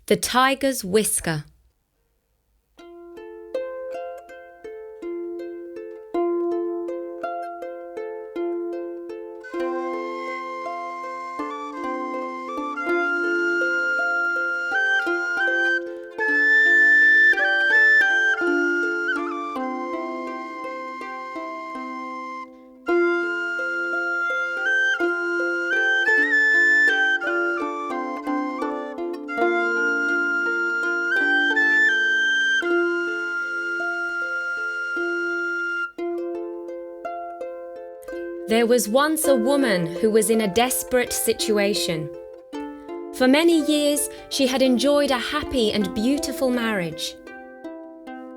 The Tiger's Whisker. There was once a woman who was in a desperate situation. For many years, she had enjoyed a happy and beautiful marriage.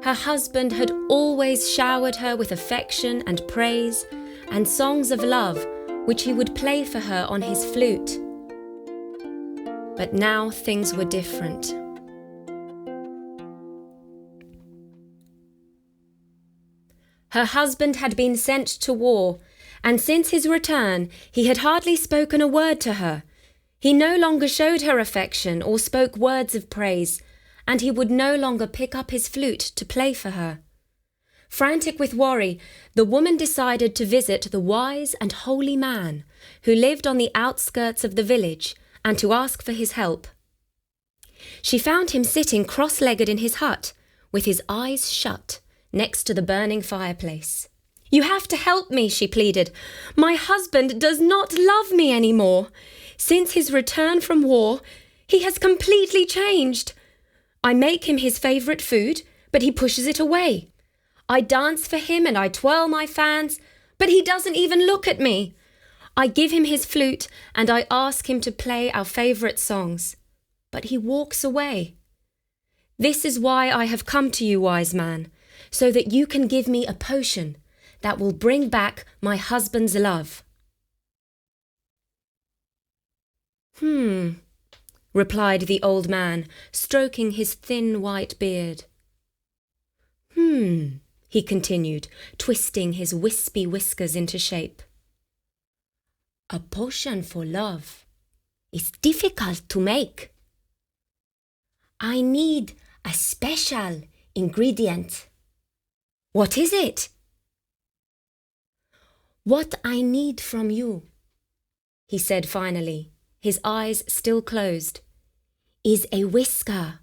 Her husband had always showered her with affection and praise and songs of love, which he would play for her on his flute. But now things were different. Her husband had been sent to war, and since his return, he had hardly spoken a word to her. He no longer showed her affection or spoke words of praise, and he would no longer pick up his flute to play for her. Frantic with worry, the woman decided to visit the wise and holy man who lived on the outskirts of the village and to ask for his help. She found him sitting cross-legged in his hut, with his eyes shut, next to the burning fireplace. "You have to help me," she pleaded. "My husband does not love me anymore. Since his return from war, he has completely changed. I make him his favourite food, but he pushes it away. I dance for him and I twirl my fans, but he doesn't even look at me. I give him his flute and I ask him to play our favourite songs, but he walks away. This is why I have come to you, wise man, so that you can give me a potion that will bring back my husband's love." Replied the old man, stroking his thin white beard. He continued, twisting his wispy whiskers into shape. "A potion for love is difficult to make. I need a special ingredient." "What is it?" "What I need from you," he said finally, his eyes still closed, "is a whisker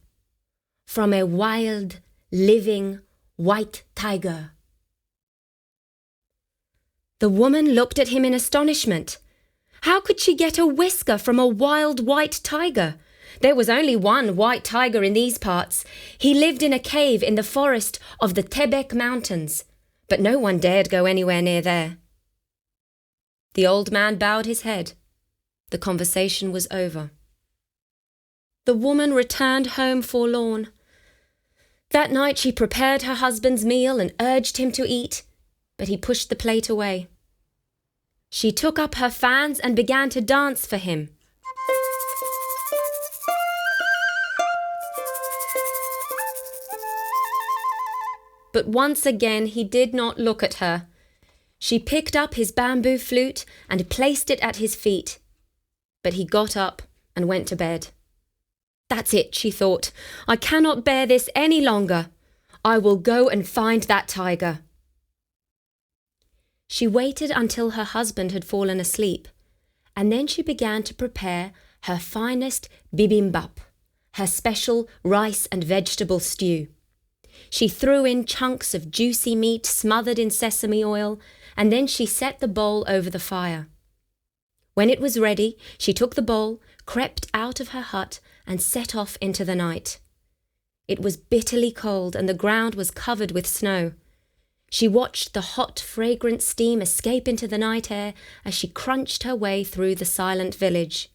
from a wild, living white tiger." The woman looked at him in astonishment. How could she get a whisker from a wild white tiger? There was only one white tiger in these parts. He lived in a cave in the forest of the Tebek Mountains, but no one dared go anywhere near there. The old man bowed his head. The conversation was over. The woman returned home forlorn. That night she prepared her husband's meal and urged him to eat, but he pushed the plate away. She took up her fans and began to dance for him. But once again he did not look at her. She picked up his bamboo flute and placed it at his feet. But he got up and went to bed. "That's it," she thought. "I cannot bear this any longer. I will go and find that tiger." She waited until her husband had fallen asleep, and then she began to prepare her finest bibimbap, her special rice and vegetable stew. She threw in chunks of juicy meat smothered in sesame oil, and then she set the bowl over the fire. When it was ready, she took the bowl, crept out of her hut, and set off into the night. It was bitterly cold, and the ground was covered with snow. She watched the hot, fragrant steam escape into the night air as she crunched her way through the silent village.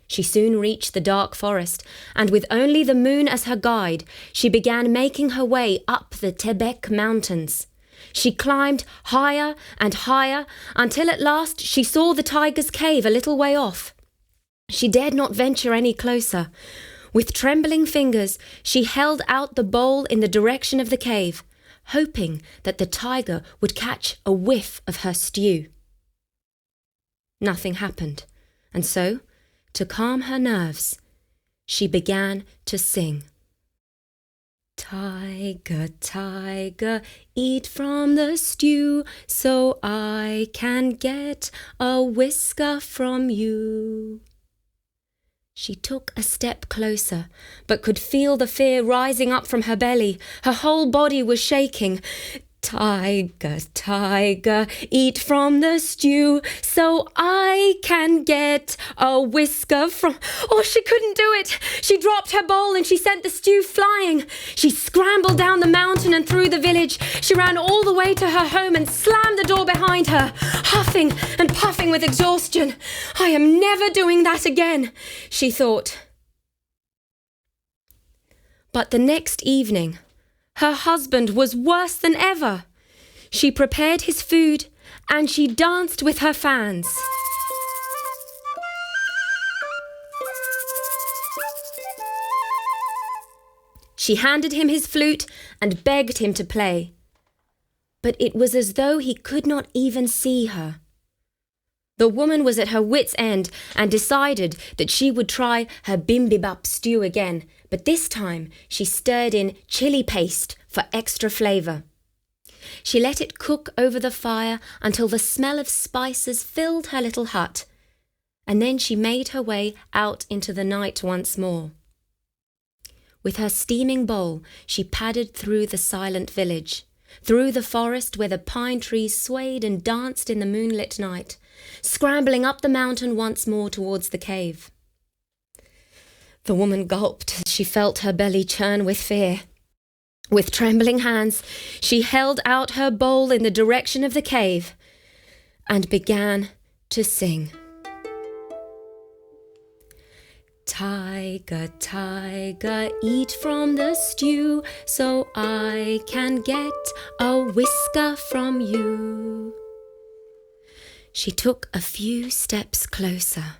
She soon reached the dark forest, and with only the moon as her guide, she began making her way up the Tebek Mountains. She climbed higher and higher until at last she saw the tiger's cave a little way off. She dared not venture any closer. With trembling fingers, she held out the bowl in the direction of the cave, hoping that the tiger would catch a whiff of her stew. Nothing happened, and so, to calm her nerves, she began to sing. Tiger, tiger, eat from the stew, so I can get a whisker from you. She took a step closer, but could feel the fear rising up from her belly. Her whole body was shaking. Tiger, tiger, eat from the stew, so I can get a whisker from... Oh, she couldn't do it. She dropped her bowl and she sent the stew flying. She scrambled down the mountain and through the village. She ran all the way to her home and slammed the door behind her, huffing and puffing with exhaustion. I am never doing that again, she thought. But the next evening, her husband was worse than ever. She prepared his food and she danced with her fans. She handed him his flute and begged him to play. But it was as though he could not even see her. The woman was at her wit's end and decided that she would try her bimbibap stew again, but this time she stirred in chili paste for extra flavour. She let it cook over the fire until the smell of spices filled her little hut, and then she made her way out into the night once more. With her steaming bowl, she padded through the silent village, through the forest where the pine trees swayed and danced in the moonlit night, scrambling up the mountain once more towards the cave. The woman gulped as she felt her belly churn with fear. With trembling hands, she held out her bowl in the direction of the cave and began to sing. Tiger, tiger, eat from the stew, so I can get a whisker from you. She took a few steps closer.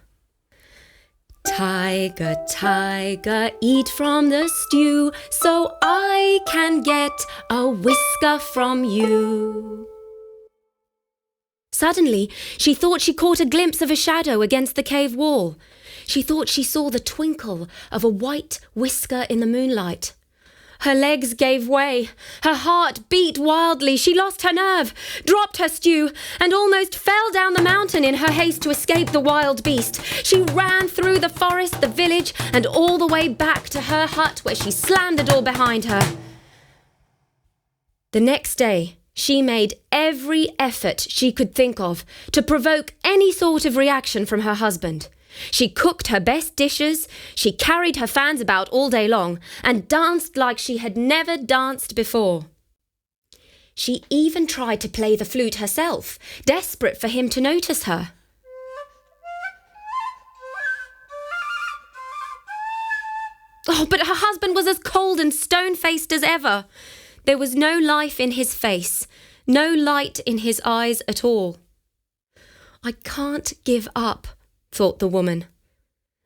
Tiger, tiger, eat from the stew, so I can get a whisker from you. Suddenly, she thought she caught a glimpse of a shadow against the cave wall. She thought she saw the twinkle of a white whisker in the moonlight. Her legs gave way. Her heart beat wildly. She lost her nerve, dropped her stew, and almost fell down the mountain in her haste to escape the wild beast. She ran through the forest, the village, and all the way back to her hut, where she slammed the door behind her. The next day, she made every effort she could think of to provoke any sort of reaction from her husband. She cooked her best dishes, she carried her fans about all day long, and danced like she had never danced before. She even tried to play the flute herself, desperate for him to notice her. Oh, but her husband was as cold and stone-faced as ever. There was no life in his face, no light in his eyes at all. I can't give up, thought the woman.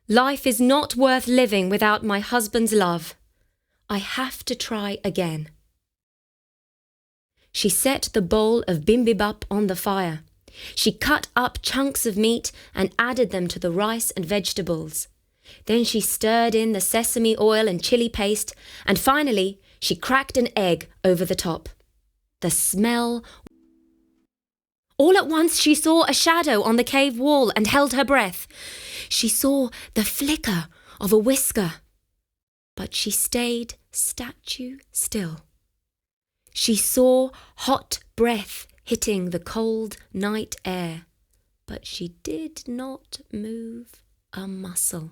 Life is not worth living without my husband's love. I have to try again. She set the bowl of bimbibap on the fire. She cut up chunks of meat and added them to the rice and vegetables. Then she stirred in the sesame oil and chili paste, and finally she cracked an egg over the top. The smell... All at once she saw a shadow on the cave wall and held her breath. She saw the flicker of a whisker, but she stayed statue still. She saw hot breath hitting the cold night air, but she did not move a muscle.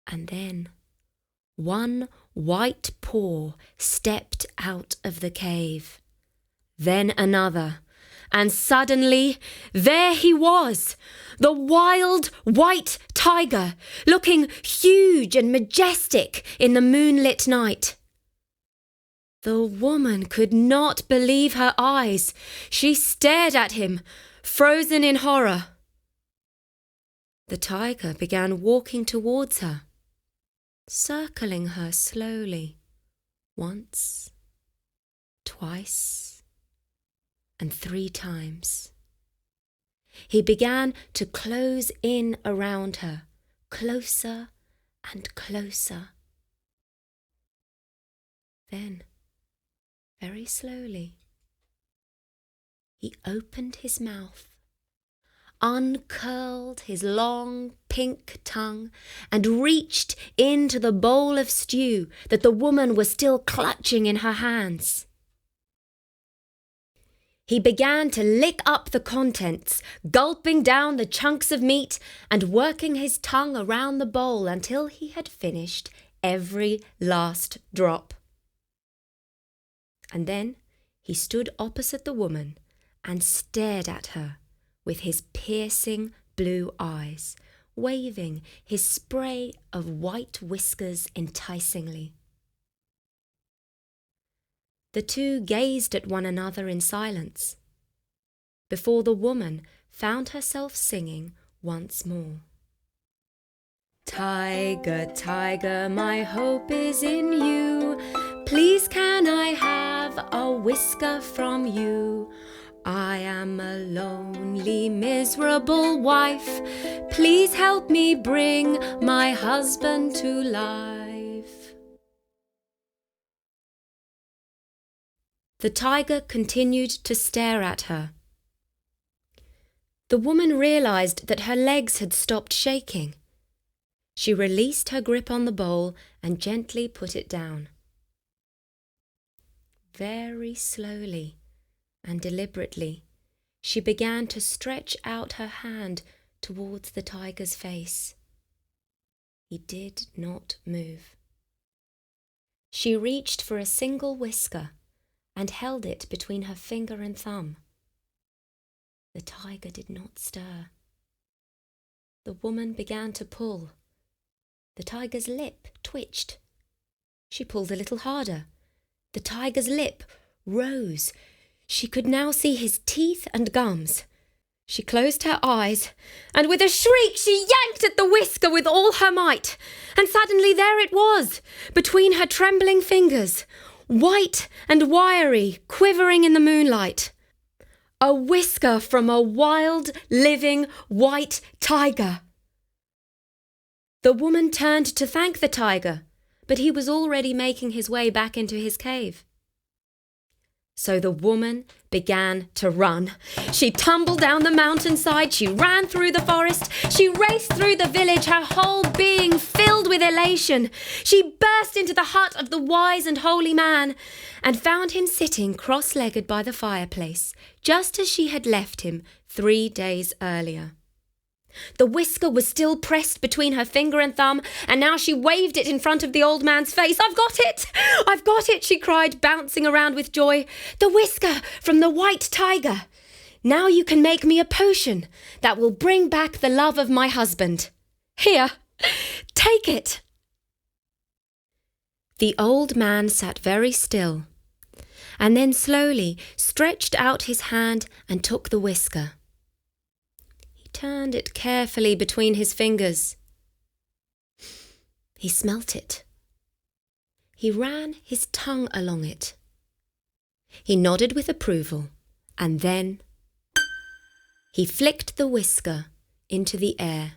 And then one white paw stepped out of the cave. Then another, and suddenly there he was, the wild white tiger, looking huge and majestic in the moonlit night. The woman could not believe her eyes. She stared at him, frozen in horror. The tiger began walking towards her, circling her slowly, once, twice, and 3 times. He began to close in around her, closer and closer. Then, very slowly, he opened his mouth, uncurled his long pink tongue, and reached into the bowl of stew that the woman was still clutching in her hands. He began to lick up the contents, gulping down the chunks of meat and working his tongue around the bowl until he had finished every last drop. And then he stood opposite the woman and stared at her with his piercing blue eyes, waving his spray of white whiskers enticingly. The two gazed at one another in silence, before the woman found herself singing once more. Tiger, tiger, my hope is in you. Please can I have a whisker from you? I am a lonely, miserable wife. Please help me bring my husband to life. The tiger continued to stare at her. The woman realized that her legs had stopped shaking. She released her grip on the bowl and gently put it down. Very slowly and deliberately, she began to stretch out her hand towards the tiger's face. He did not move. She reached for a single whisker and held it between her finger and thumb. The tiger did not stir. The woman began to pull. The tiger's lip twitched. She pulled a little harder. The tiger's lip rose. She could now see his teeth and gums. She closed her eyes, and with a shriek she yanked at the whisker with all her might. And suddenly there it was, between her trembling fingers, white and wiry, quivering in the moonlight. A whisker from a wild, living, white tiger. The woman turned to thank the tiger, but he was already making his way back into his cave. So the woman began to run. She tumbled down the mountainside, she ran through the forest, she raced through the village, her whole being filled with elation. She burst into the hut of the wise and holy man and found him sitting cross-legged by the fireplace, just as she had left him 3 days earlier. The whisker was still pressed between her finger and thumb, and now she waved it in front of the old man's face. "I've got it! I've got it!" she cried, bouncing around with joy. "The whisker from the white tiger! Now you can make me a potion that will bring back the love of my husband. Here, take it!" The old man sat very still, and then slowly stretched out his hand and took the whisker. Turned it carefully between his fingers. He smelt it. He ran his tongue along it. He nodded with approval, and then he flicked the whisker into the air.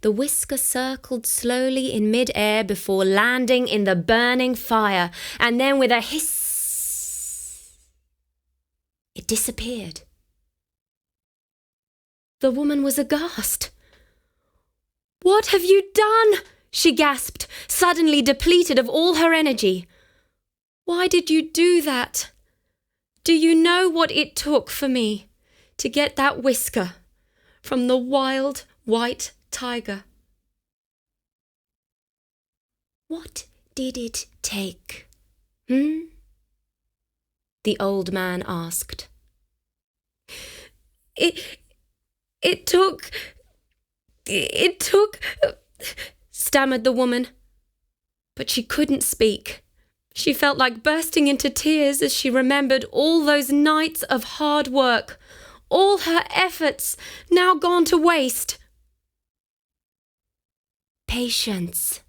The whisker circled slowly in mid-air before landing in the burning fire, and then with a hiss, it disappeared. The woman was aghast. "What have you done?" she gasped, suddenly depleted of all her energy. "Why did you do that? Do you know what it took for me to get that whisker from the wild white tiger?" "What did it take? The old man asked. It took, stammered the woman. But she couldn't speak. She felt like bursting into tears as she remembered all those nights of hard work, all her efforts now gone to waste. "Patience,"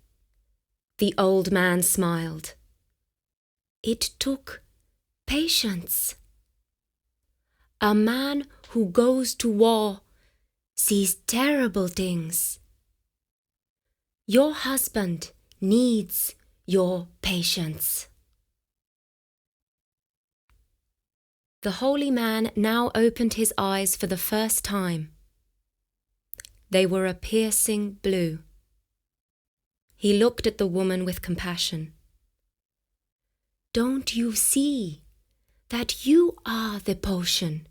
the old man smiled. "It took patience. A man who goes to war sees terrible things Your husband needs your patience. The holy man now opened his eyes for the first time. They were a piercing blue. He looked at the woman with compassion. Don't you see that you are the potion?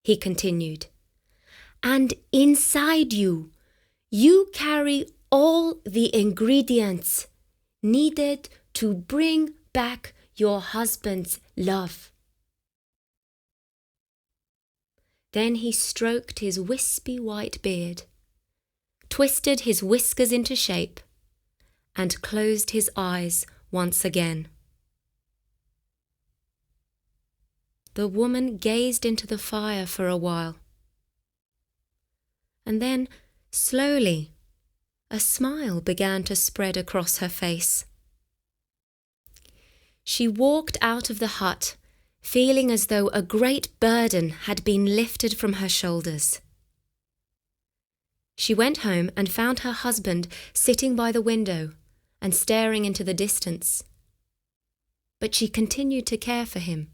He continued. And inside you, you carry all the ingredients needed to bring back your husband's love. Then he stroked his wispy white beard, twisted his whiskers into shape, and closed his eyes once again. The woman gazed into the fire for a while, and then, slowly, a smile began to spread across her face. She walked out of the hut, feeling as though a great burden had been lifted from her shoulders. She went home and found her husband sitting by the window and staring into the distance. But she continued to care for him,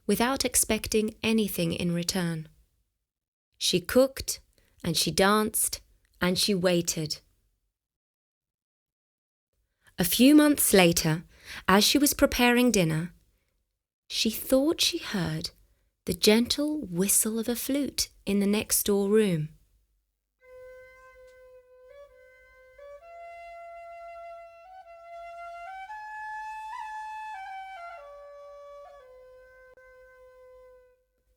without expecting anything in return. She cooked, and she danced, and she waited. A few months later, as she was preparing dinner, she thought she heard the gentle whistle of a flute in the next door room.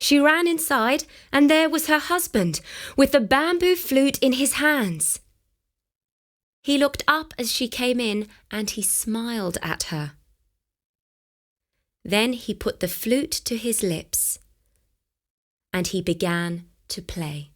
She ran inside, and there was her husband, with the bamboo flute in his hands. He looked up as she came in, and he smiled at her. Then he put the flute to his lips, and he began to play.